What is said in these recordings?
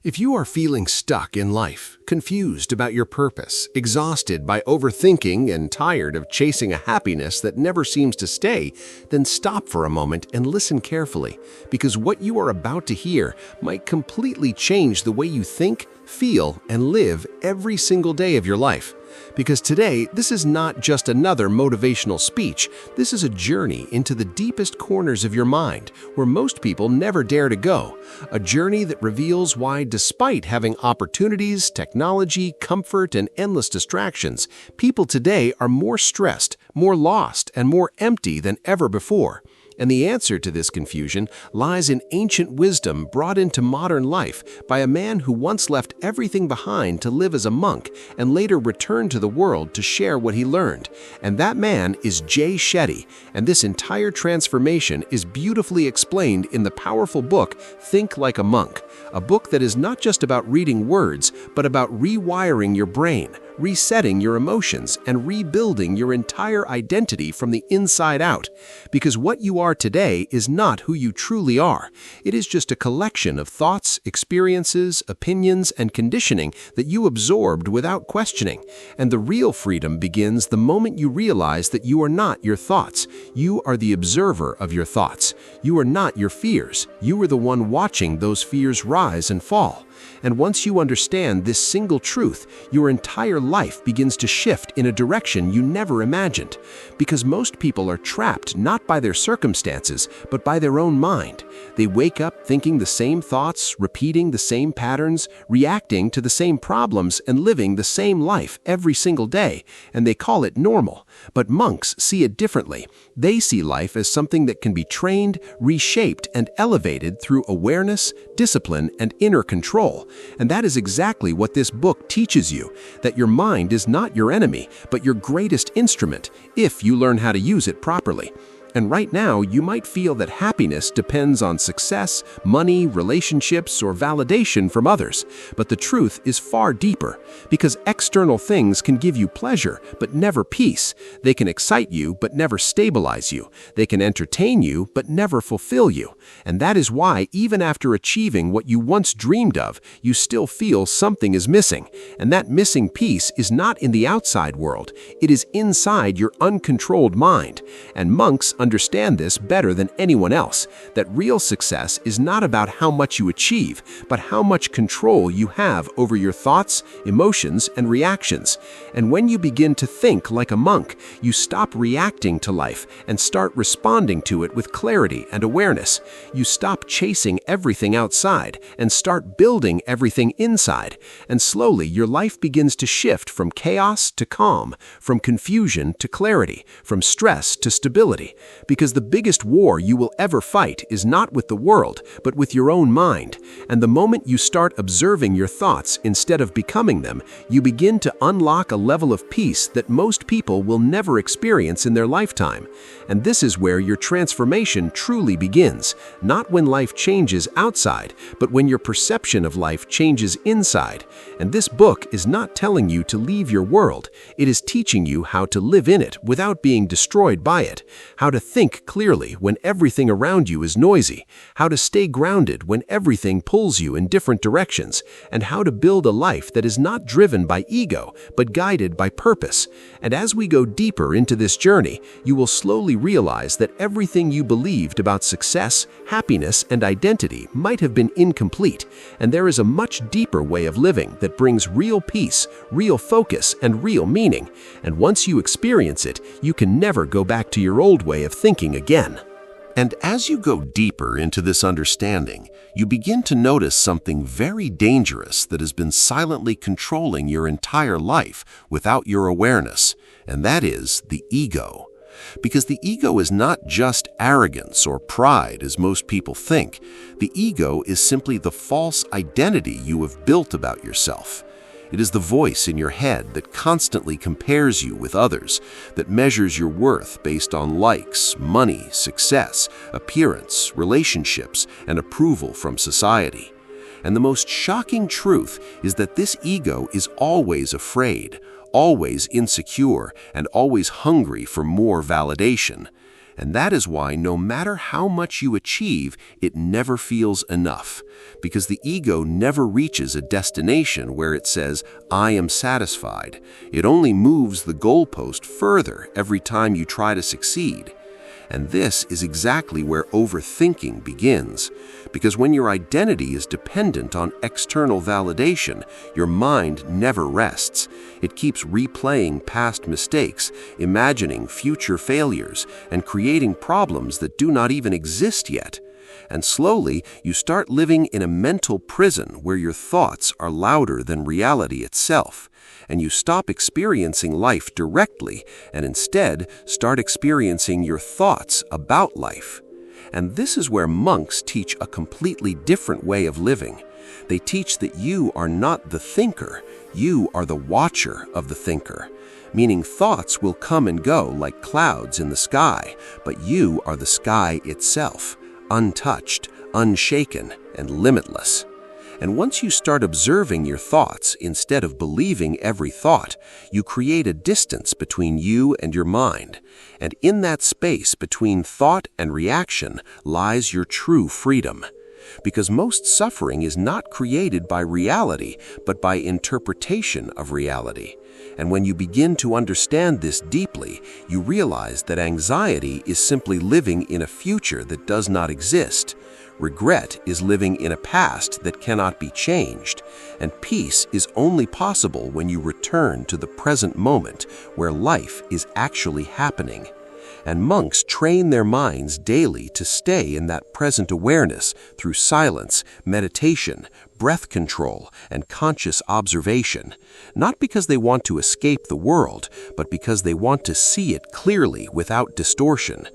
If you are feeling stuck in life, confused about your purpose, exhausted by overthinking, and tired of chasing a happiness that never seems to stay, then stop for a moment and listen carefully, because what you are about to hear might completely change the way you think, feel, and live every single day of your life. Because today, this is not just another motivational speech, this is a journey into the deepest corners of your mind, where most people never dare to go. A journey that reveals why, despite having opportunities, technology, comfort, and endless distractions, people today are more stressed, more lost, and more empty than ever before. And the answer to this confusion lies in ancient wisdom brought into modern life by a man who once left everything behind to live as a monk and later returned to the world to share what he learned. And that man is Jay Shetty, and this entire transformation is beautifully explained in the powerful book Think Like a Monk, a book that is not just about reading words, but about rewiring your brain, resetting your emotions, and rebuilding your entire identity from the inside out. Because what you are today is not who you truly are. It is just a collection of thoughts, experiences, opinions, and conditioning that you absorbed without questioning. And the real freedom begins the moment you realize that you are not your thoughts. You are the observer of your thoughts. You are not your fears. You are the one watching those fears rise and fall. And once you understand this single truth, your entire life begins to shift in a direction you never imagined. Because most people are trapped not by their circumstances, but by their own mind. They wake up thinking the same thoughts, repeating the same patterns, reacting to the same problems, and living the same life every single day, and they call it normal. But monks see it differently. They see life as something that can be trained, reshaped, and elevated through awareness, discipline, and inner control. And that is exactly what this book teaches you, that your mind is not your enemy, but your greatest instrument, if you learn how to use it properly. And right now, you might feel that happiness depends on success, money, relationships, or validation from others. But the truth is far deeper, because external things can give you pleasure, but never peace. They can excite you, but never stabilize you. They can entertain you, but never fulfill you. And that is why, even after achieving what you once dreamed of, you still feel something is missing. And that missing piece is not in the outside world. It is inside your uncontrolled mind. And monks understand this better than anyone else, that real success is not about how much you achieve, but how much control you have over your thoughts, emotions, and reactions. And when you begin to think like a monk, you stop reacting to life and start responding to it with clarity and awareness. You stop chasing everything outside and start building everything inside. And slowly your life begins to shift from chaos to calm, from confusion to clarity, from stress to stability. Because the biggest war you will ever fight is not with the world, but with your own mind. And the moment you start observing your thoughts instead of becoming them, you begin to unlock a level of peace that most people will never experience in their lifetime. And this is where your transformation truly begins, not when life changes outside, but when your perception of life changes inside. And this book is not telling you to leave your world. It is teaching you how to live in it without being destroyed by it, how to think clearly when everything around you is noisy, how to stay grounded when everything pulls you in different directions, and how to build a life that is not driven by ego, but guided by purpose. And as we go deeper into this journey, you will slowly realize that everything you believed about success, happiness, and identity might have been incomplete, and there is a much deeper way of living that brings real peace, real focus, and real meaning. And once you experience it, you can never go back to your old way of thinking again. And as you go deeper into this understanding, you begin to notice something very dangerous that has been silently controlling your entire life without your awareness, and that is the ego. Because the ego is not just arrogance or pride, as most people think. The ego is simply the false identity you have built about yourself. It is the voice in your head that constantly compares you with others, that measures your worth based on likes, money, success, appearance, relationships, and approval from society. And the most shocking truth is that this ego is always afraid, always insecure, and always hungry for more validation. And that is why no matter how much you achieve, it never feels enough. Because the ego never reaches a destination where it says, "I am satisfied." It only moves the goalpost further every time you try to succeed. And this is exactly where overthinking begins. Because when your identity is dependent on external validation, your mind never rests. It keeps replaying past mistakes, imagining future failures, and creating problems that do not even exist yet. And slowly, you start living in a mental prison where your thoughts are louder than reality itself. And you stop experiencing life directly and instead start experiencing your thoughts about life. And this is where monks teach a completely different way of living. They teach that you are not the thinker, you are the watcher of the thinker. Meaning thoughts will come and go like clouds in the sky, but you are the sky itself, untouched, unshaken, and limitless. And once you start observing your thoughts instead of believing every thought, you create a distance between you and your mind. And in that space between thought and reaction lies your true freedom. Because most suffering is not created by reality, but by interpretation of reality. And when you begin to understand this deeply, you realize that anxiety is simply living in a future that does not exist. Regret is living in a past that cannot be changed, and peace is only possible when you return to the present moment where life is actually happening. And monks train their minds daily to stay in that present awareness through silence, meditation, breath control, and conscious observation, not because they want to escape the world, but because they want to see it clearly without distortion.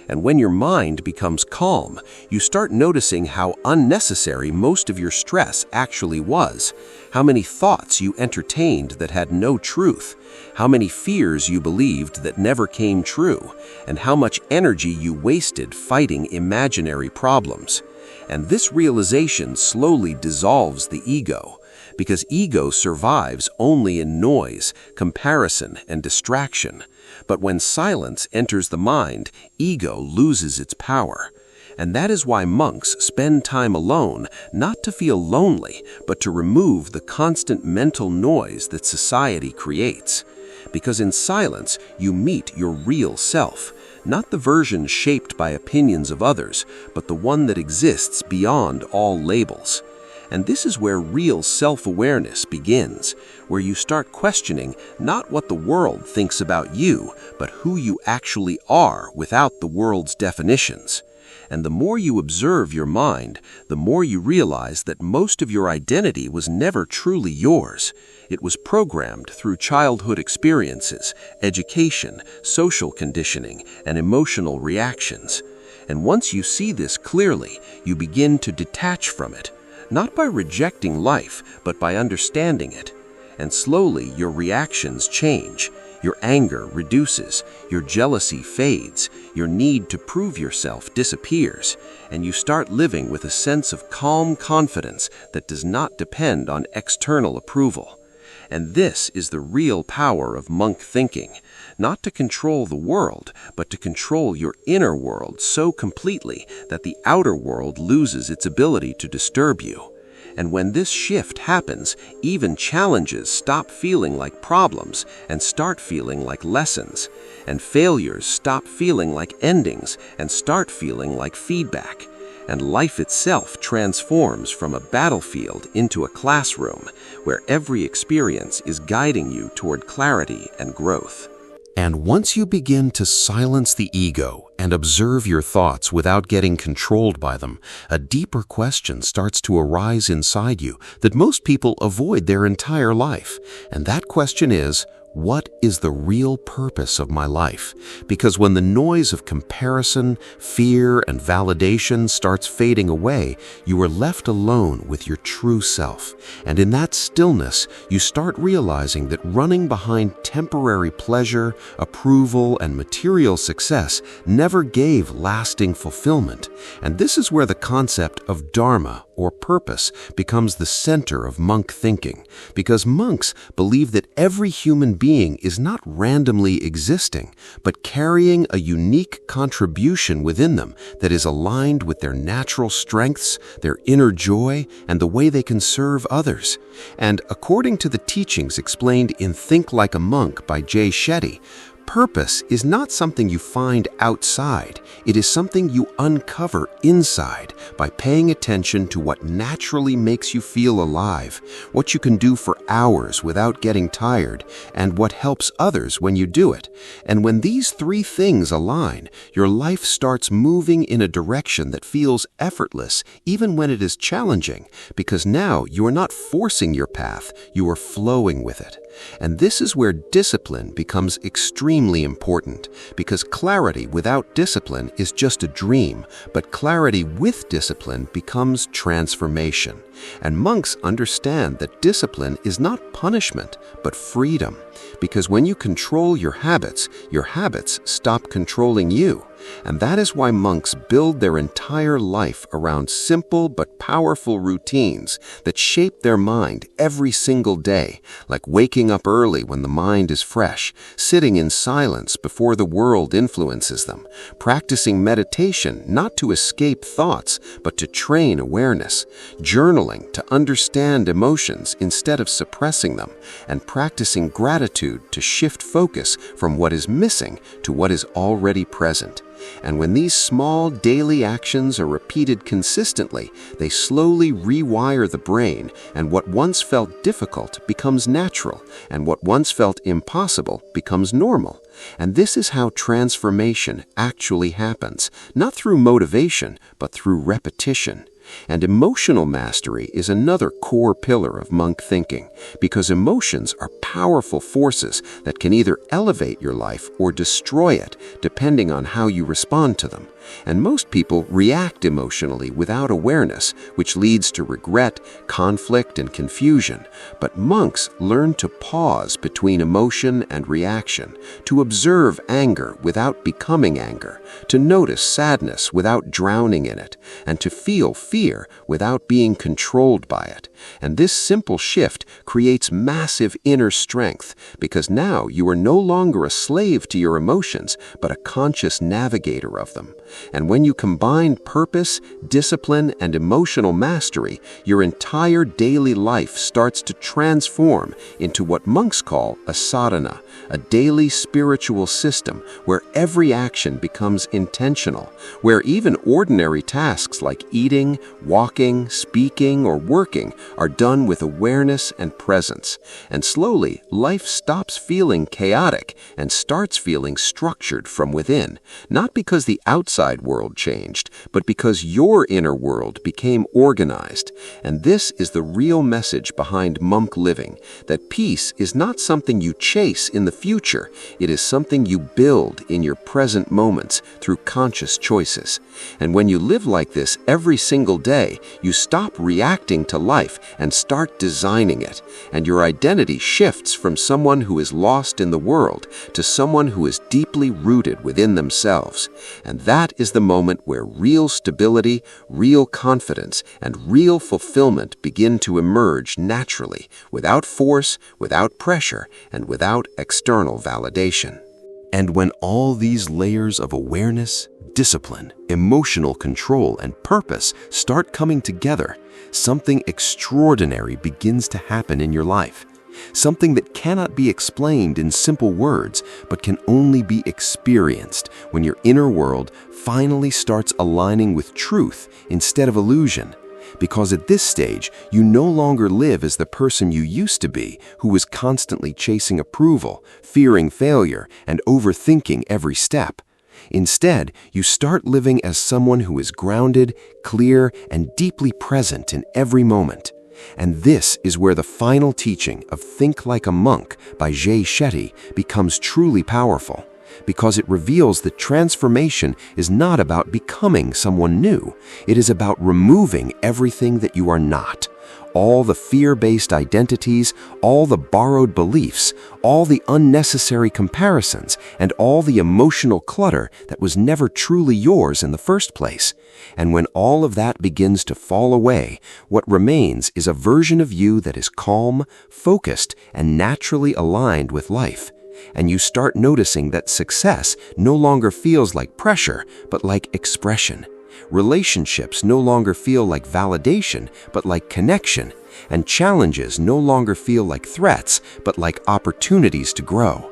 And when your mind becomes calm, you start noticing how unnecessary most of your stress actually was, how many thoughts you entertained that had no truth, how many fears you believed that never came true, and how much energy you wasted fighting imaginary problems. And this realization slowly dissolves the ego, because ego survives only in noise, comparison, and distraction. But when silence enters the mind, ego loses its power. And that is why monks spend time alone, not to feel lonely, but to remove the constant mental noise that society creates. Because in silence, you meet your real self, not the version shaped by opinions of others, but the one that exists beyond all labels. And this is where real self-awareness begins, where you start questioning not what the world thinks about you, but who you actually are without the world's definitions. And the more you observe your mind, the more you realize that most of your identity was never truly yours. It was programmed through childhood experiences, education, social conditioning, and emotional reactions. And once you see this clearly, you begin to detach from it. Not by rejecting life, but by understanding it. And slowly your reactions change. Your anger reduces, your jealousy fades, your need to prove yourself disappears, and you start living with a sense of calm confidence that does not depend on external approval. And this is the real power of monk thinking, not to control the world, but to control your inner world so completely that the outer world loses its ability to disturb you. And when this shift happens, even challenges stop feeling like problems and start feeling like lessons, and failures stop feeling like endings and start feeling like feedback. And life itself transforms from a battlefield into a classroom where every experience is guiding you toward clarity and growth. And once you begin to silence the ego and observe your thoughts without getting controlled by them, a deeper question starts to arise inside you that most people avoid their entire life. And that question is, what is the real purpose of my life? Because when the noise of comparison, fear, and validation starts fading away, you are left alone with your true self. And in that stillness, you start realizing that running behind temporary pleasure, approval, and material success never gave lasting fulfillment. And this is where the concept of dharma, or purpose, becomes the center of monk thinking. Because monks believe that every human being being is not randomly existing, but carrying a unique contribution within them that is aligned with their natural strengths, their inner joy, and the way they can serve others. And according to the teachings explained in Think Like a Monk by Jay Shetty, purpose is not something you find outside. It is something you uncover inside by paying attention to what naturally makes you feel alive, what you can do for hours without getting tired, and what helps others when you do it. And when these three things align, your life starts moving in a direction that feels effortless, even when it is challenging, because now you are not forcing your path, you are flowing with it. And this is where discipline becomes extremely important, because clarity without discipline is just a dream, but clarity with discipline becomes transformation. And monks understand that discipline is not punishment, but freedom, because when you control your habits stop controlling you. And that is why monks build their entire life around simple but powerful routines that shape their mind every single day, like waking up early when the mind is fresh, sitting in silence before the world influences them, practicing meditation not to escape thoughts but to train awareness, journaling to understand emotions instead of suppressing them, and practicing gratitude to shift focus from what is missing to what is already present. And when these small daily actions are repeated consistently, they slowly rewire the brain, and what once felt difficult becomes natural, and what once felt impossible becomes normal. And this is how transformation actually happens, not through motivation, but through repetition. And emotional mastery is another core pillar of monk thinking, because emotions are powerful forces that can either elevate your life or destroy it, depending on how you respond to them. And most people react emotionally without awareness, which leads to regret, conflict, and confusion. But monks learn to pause between emotion and reaction, to observe anger without becoming anger, to notice sadness without drowning in it, and to feel fear without being controlled by it. And this simple shift creates massive inner strength, because now you are no longer a slave to your emotions, but a conscious navigator of them. And when you combine purpose, discipline, and emotional mastery, your entire daily life starts to transform into what monks call a sadhana, a daily spiritual system where every action becomes intentional, where even ordinary tasks like eating, walking, speaking, or working are done with awareness and presence. And slowly, life stops feeling chaotic and starts feeling structured from within, not because the outside world changed, but because your inner world became organized. And this is the real message behind monk living, that peace is not something you chase in the future, it is something you build in your present moments through conscious choices. And when you live like this every single day, you stop reacting to life and start designing it, and your identity shifts from someone who is lost in the world to someone who is deeply rooted within themselves. And that is the moment where real stability, real confidence, and real fulfillment begin to emerge naturally, without force, without pressure, and without external validation. And when all these layers of awareness, discipline, emotional control, and purpose start coming together, something extraordinary begins to happen in your life. Something that cannot be explained in simple words, but can only be experienced when your inner world finally starts aligning with truth instead of illusion. Because at this stage, you no longer live as the person you used to be, who was constantly chasing approval, fearing failure, and overthinking every step. Instead, you start living as someone who is grounded, clear, and deeply present in every moment. And this is where the final teaching of Think Like a Monk by Jay Shetty becomes truly powerful. because it reveals that transformation is not about becoming someone new. It is about removing everything that you are not. All the fear-based identities, all the borrowed beliefs, all the unnecessary comparisons, and all the emotional clutter that was never truly yours in the first place. And when all of that begins to fall away, what remains is a version of you that is calm, focused, and naturally aligned with life. And you start noticing that success no longer feels like pressure, but like expression. Relationships no longer feel like validation, but like connection. And challenges no longer feel like threats, but like opportunities to grow.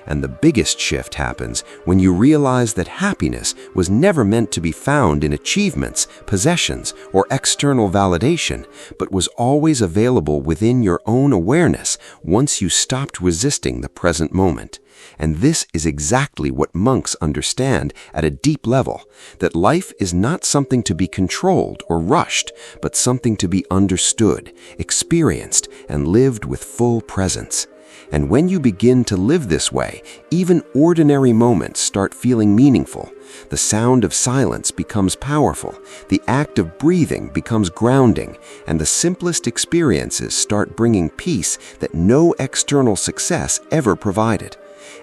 And the biggest shift happens when you realize that happiness was never meant to be found in achievements, possessions, or external validation, but was always available within your own awareness once you stopped resisting the present moment. And this is exactly what monks understand at a deep level, that life is not something to be controlled or rushed, but something to be understood, experienced, and lived with full presence. And when you begin to live this way, even ordinary moments start feeling meaningful. The sound of silence becomes powerful, the act of breathing becomes grounding, and the simplest experiences start bringing peace that no external success ever provided.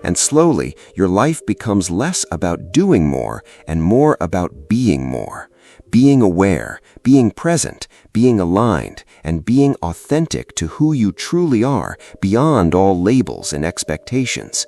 And slowly, your life becomes less about doing more and more about being more. Being aware, being present, being aligned, and being authentic to who you truly are beyond all labels and expectations.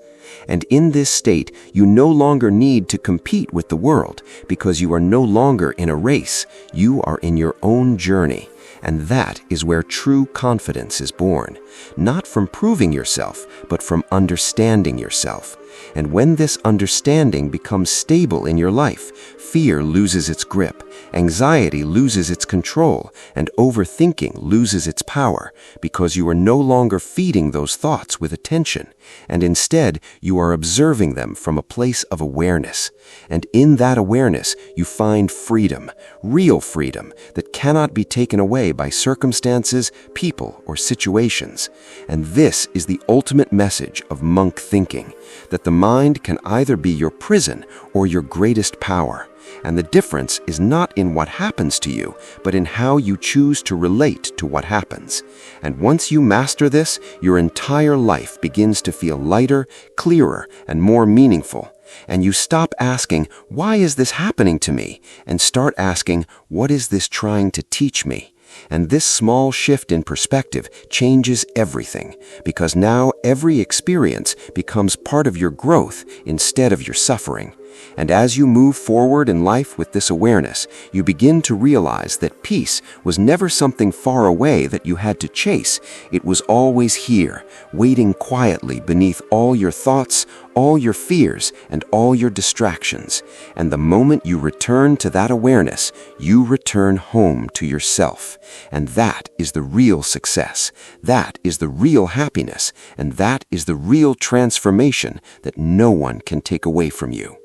And in this state, you no longer need to compete with the world because you are no longer in a race. You are in your own journey. And that is where true confidence is born, not from proving yourself, but from understanding yourself. And when this understanding becomes stable in your life, fear loses its grip, anxiety loses its control, and overthinking loses its power, because you are no longer feeding those thoughts with attention, and instead you are observing them from a place of awareness. And in that awareness, you find freedom, real freedom, that cannot be taken away by circumstances, people, or situations. And this is the ultimate message of monk thinking, that the mind can either be your prison or your greatest power. And the difference is not in what happens to you, but in how you choose to relate to what happens. And once you master this, your entire life begins to feel lighter, clearer, and more meaningful. And you stop asking, "Why is this happening to me?" and start asking, "What is this trying to teach me?" And this small shift in perspective changes everything, because now every experience becomes part of your growth instead of your suffering. And as you move forward in life with this awareness, you begin to realize that peace was never something far away that you had to chase. It was always here, waiting quietly beneath all your thoughts, all your fears, and all your distractions. And the moment you return to that awareness, you return home to yourself. And that is the real success. That is the real happiness. And that is the real transformation that no one can take away from you.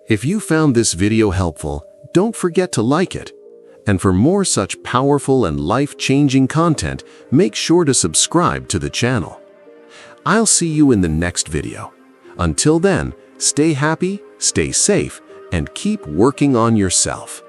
If you found this video helpful, don't forget to like it. And for more such powerful and life-changing content, make sure to subscribe to the channel. I'll see you in the next video. Until then, stay happy, stay safe, and keep working on yourself.